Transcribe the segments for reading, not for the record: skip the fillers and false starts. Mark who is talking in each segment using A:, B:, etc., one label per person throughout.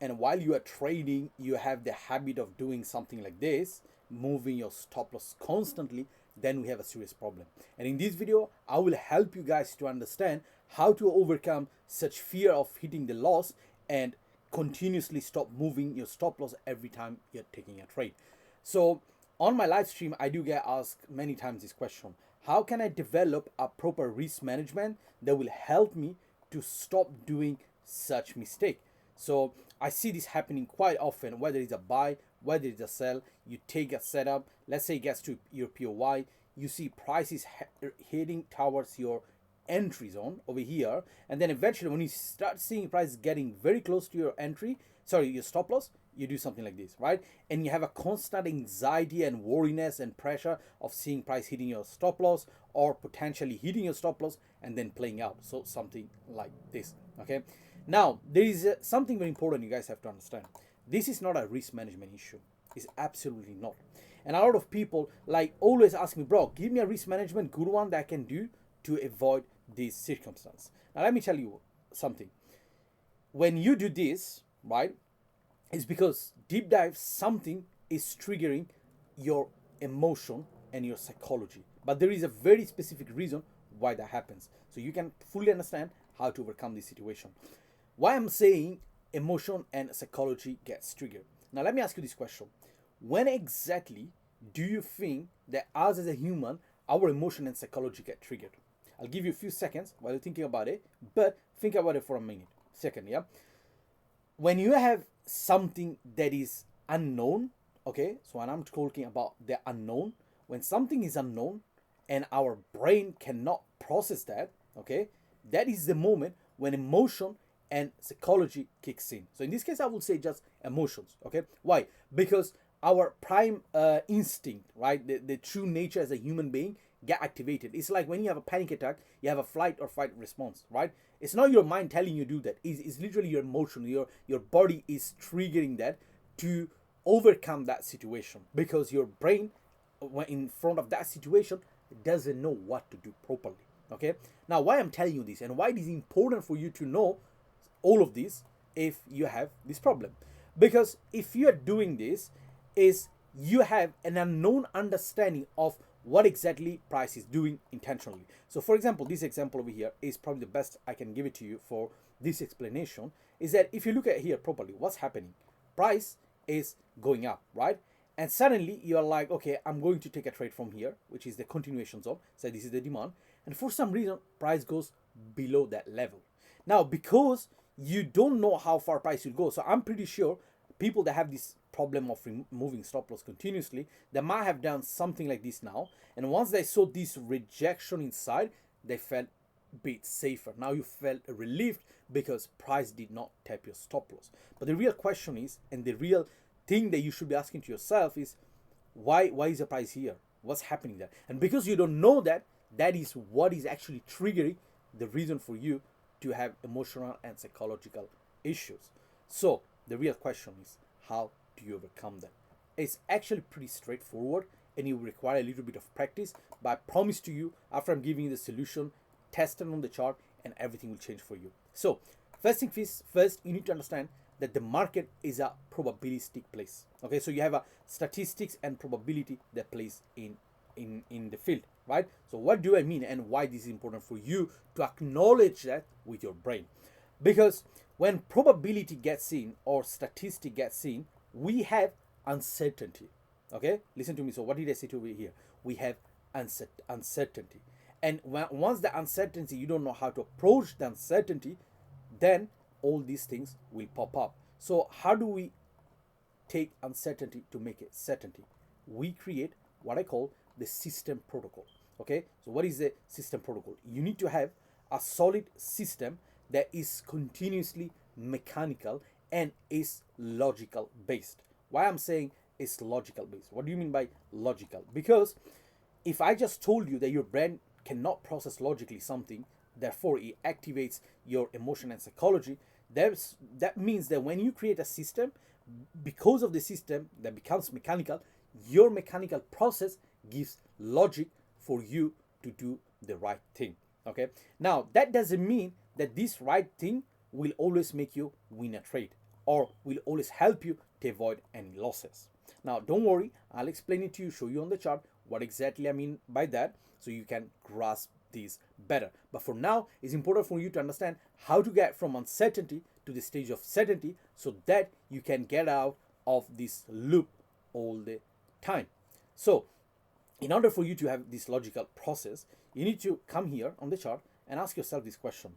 A: and while you are trading, you have the habit of doing something like this, moving your stop loss constantly, then we have a serious problem. And in this video, I will help you guys to understand how to overcome such fear of hitting the loss and continuously stop moving your stop loss every time you're taking a trade. So on my live stream, I do get asked many times this question: how can I develop a proper risk management that will help me to stop doing such mistake? So I see this happening quite often, whether it's a buy, whether it's a sell. You take a setup, let's say it gets to your POY, you see prices heading towards your entry zone over here, and then eventually when you start seeing prices getting very close to your entry, sorry, your stop loss, you do something like this, right? And you have a constant anxiety and worriness and pressure of seeing price hitting your stop loss or potentially hitting your stop loss and then playing out. So something like this, okay? Now, there is something very important you guys have to understand. This is not a risk management issue. It's absolutely not. And a lot of people like always ask me, bro, give me a risk management good one that I can do to avoid this circumstance. Now, let me tell you something. When you do this, right, it's because deep dive something is triggering your emotion and your psychology. But there is a very specific reason why that happens. So you can fully understand how to overcome this situation. Why I'm saying emotion and psychology gets triggered. Now let me ask you this question. When exactly do you think that us as a human, our emotion and psychology get triggered? I'll give you a few seconds while you're thinking about it, but think about it for a minute. Second, yeah? When you have something that is unknown, okay, so when I'm talking about the unknown, when something is unknown and our brain cannot process that, okay, that is the moment when emotion and psychology kicks in. So in this case, I would say just emotions, okay? Why? Because our prime instinct, right, the true nature as a human being get activated. It's like when you have a panic attack, you have a flight or fight response, right? It's not your mind telling you do that. It's literally your emotion. Your body is triggering that to overcome that situation because your brain, when in front of that situation, doesn't know what to do properly. Okay. Now, why I'm telling you this and why it is important for you to know all of this if you have this problem, because if you are doing this, is you have an unknown understanding of what exactly price is doing intentionally. So for example, this example over here is probably the best I can give it to you for this explanation, is that if you look at here properly, what's happening? Price is going up, right? And suddenly you're like, okay, I'm going to take a trade from here, which is the continuation zone. So this is the demand. And for some reason, price goes below that level. Now, because you don't know how far price will go, so I'm pretty sure people that have this problem of removing stop loss continuously, they might have done something like this now. And once they saw this rejection inside, they felt a bit safer. Now you felt relieved because price did not tap your stop loss. But the real question is, and the real thing that you should be asking to yourself is, why is the price here? What's happening there? And because you don't know that, that is what is actually triggering the reason for you to have emotional and psychological issues. So the real question is, how do you overcome that? It's actually pretty straightforward and you require a little bit of practice, but I promise to you, after I'm giving you the solution, test it on the chart and everything will change for you. So first thing first, you need to understand that the market is a probabilistic place. Okay, so you have a statistics and probability that plays in the field, right? So what do I mean and why this is important for you to acknowledge that with your brain? Because when probability gets in or statistic gets in, we have uncertainty. Okay, listen to me. So what did I say to you here? We have uncertainty, and once the uncertainty, you don't know how to approach the uncertainty, then all these things will pop up. So how do we take uncertainty to make it certainty? We create what I call the system protocol. Okay, so what is the system protocol? You need to have a solid system that is continuously mechanical and is logical based. Why I'm saying it's logical based? What do you mean by logical? Because if I just told you that your brain cannot process logically something, therefore it activates your emotion and psychology, that means that when you create a system, because of the system that becomes mechanical, your mechanical process gives logic for you to do the right thing. Okay, now that doesn't mean that this right thing will always make you win a trade. or will always help you to avoid any losses. Now, don't worry, I'll explain it to you, show you on the chart what exactly I mean by that, so you can grasp these better. But for now, it's important for you to understand how to get from uncertainty to the stage of certainty, so that you can get out of this loop all the time. So in order for you to have this logical process, you need to come here on the chart and ask yourself this question.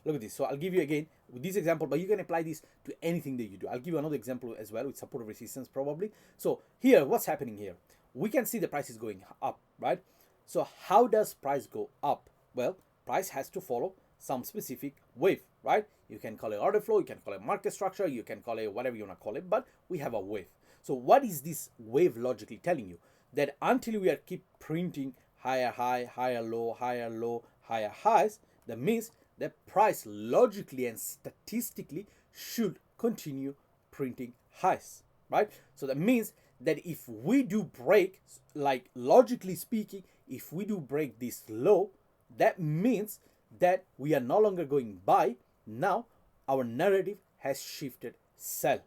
A: Look at this. So I'll give you again with this example, but you can apply this to anything that you do. I'll give you another example as well with support and resistance probably. So here, what's happening here? We can see the price is going up, right? So how does price go up? Well, price has to follow some specific wave, right? You can call it order flow, you can call it market structure, you can call it whatever you want to call it, but we have a wave. So what is this wave logically telling you? That until we are keep printing higher high, higher low, higher highs, that means the price logically and statistically should continue printing highs, right? So that means that if we do break, like logically speaking, if we do break this low, that means that we are no longer going buy. Now our narrative has shifted sell.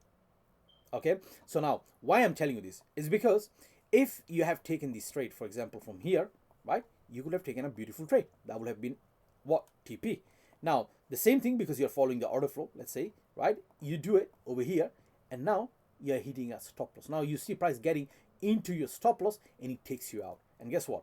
A: Okay, so now why I'm telling you this is because if you have taken this trade, for example, from here, right, you could have taken a beautiful trade. That would have been what? TP. Now, the same thing, because you're following the order flow, let's say, right, you do it over here, and now you're hitting a stop loss. Now you see price getting into your stop loss, and it takes you out. And guess what?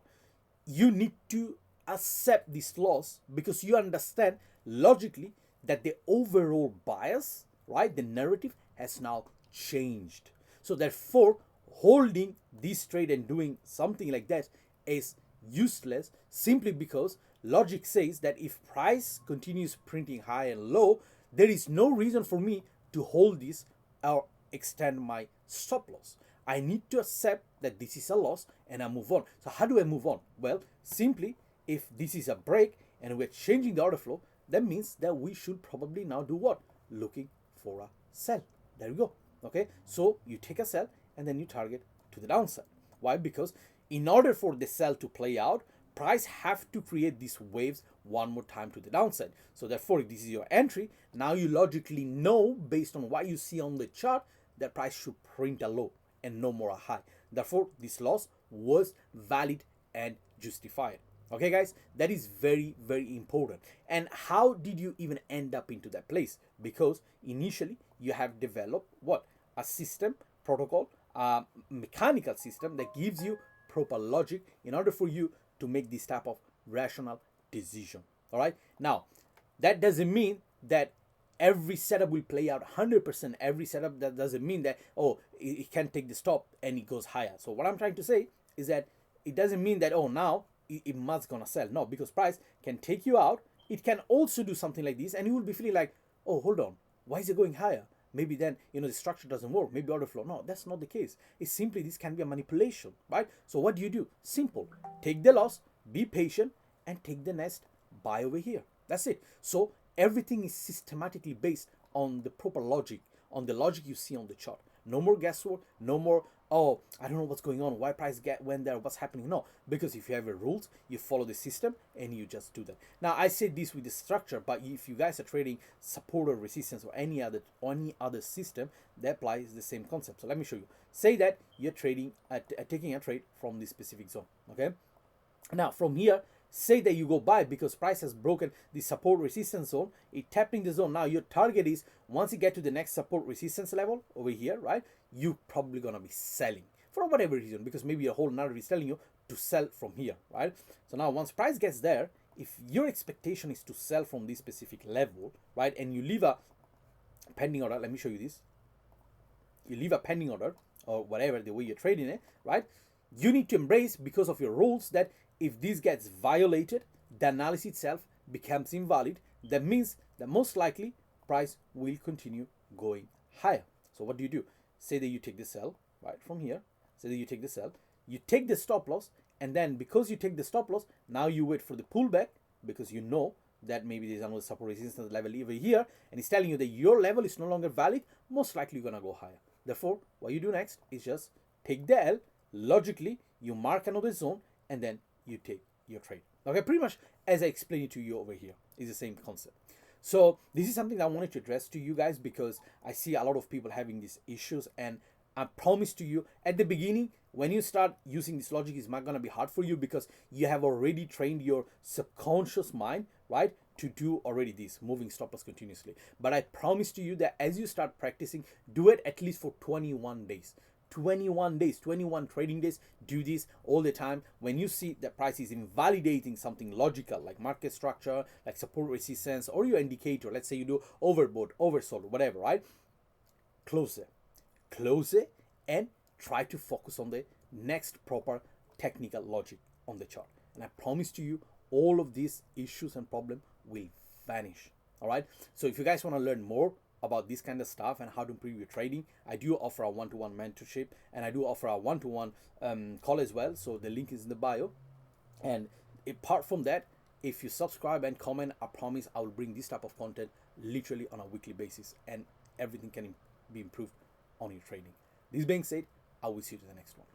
A: You need to accept this loss, because you understand logically that the overall bias, right, the narrative has now changed. So therefore, holding this trade and doing something like that is useless, simply because logic says that if price continues printing high and low, there is no reason for me to hold this or extend my stop loss. I need to accept that this is a loss and I move on. So how do I move on? Well, simply, if this is a break and we're changing the order flow, that means that we should probably now do what? Looking for a sell. There we go. Okay, so you take a sell and then you target to the downside. Why? Because in order for the sell to play out, price have to create these waves one more time to the downside. So therefore, if this is your entry, now you logically know, based on what you see on the chart, that price should print a low and no more a high. Therefore, this loss was valid and justified. Okay, guys, that is very, very important. And how did you even end up into that place? Because initially you have developed what? A system, protocol, mechanical system that gives you proper logic in order for you to make this type of rational decision. All right. Now, that doesn't mean that every setup will play out 100%. Every setup, that doesn't mean that, oh, it can take the stop and it goes higher. So what I'm trying to say is that it doesn't mean that, oh, now it must gonna sell. No, because price can take you out. It can also do something like this, and you will be feeling like, oh, hold on, why is it going higher? Maybe then, the structure doesn't work. Maybe order flow. No, that's not the case. It's simply, this can be a manipulation, right? So what do? Simple. Take the loss, be patient, and take the next buy over here. That's it. So everything is systematically based on the proper logic, on the logic you see on the chart. No more guesswork, no more, oh, I don't know what's going on, why price went there, what's happening. No, because if you have a rules, you follow the system and you just do that. Now, I said this with the structure, but if you guys are trading support or resistance or any other system, that applies the same concept. So let me show you. Say that you're trading taking a trade from this specific zone. Okay. Now from here, say that you go buy because price has broken the support resistance zone, it tapping the zone. Now your target is, once you get to the next support resistance level over here, right, you probably gonna be selling for whatever reason, because maybe your whole narrative is telling you to sell from here, right? So now once price gets there, if your expectation is to sell from this specific level, right, and you leave a pending order, let me show you this, you leave a pending order or whatever, the way you're trading it, right, you need to embrace, because of your rules, that if this gets violated, the analysis itself becomes invalid. That means that most likely price will continue going higher. So what do? Say that you take the sell, right, from here. Say that you take the sell. You take the stop loss, and then because you take the stop loss, now you wait for the pullback, because you know that maybe there's another support resistance level over here, and it's telling you that your level is no longer valid. Most likely you're gonna go higher. Therefore, what you do next is just take the L. Logically, you mark another zone, and then you take your trade. Okay, pretty much as I explained it to you over here is the same concept. So this is something that I wanted to address to you guys, because I see a lot of people having these issues, and I promise to you, at the beginning, when you start using this logic, it's not going to be hard for you, because you have already trained your subconscious mind, right, to do already this, moving stop loss continuously. But I promise to you that as you start practicing, do it at least for 21 days. 21 days, 21 trading days. Do this all the time. When you see that price is invalidating something logical, like market structure, like support resistance, or your indicator, let's say you do overbought, oversold, whatever, right? Close it, and try to focus on the next proper technical logic on the chart. And I promise to you, all of these issues and problem will vanish. All right. So if you guys want to learn more about this kind of stuff and how to improve your trading, I do offer a one-to-one mentorship, and I do offer a one-to-one call as well. So the link is in the bio. And apart from that, if you subscribe and comment, I promise I will bring this type of content literally on a weekly basis, and everything can be improved on your trading. This being said, I will see you to the next one.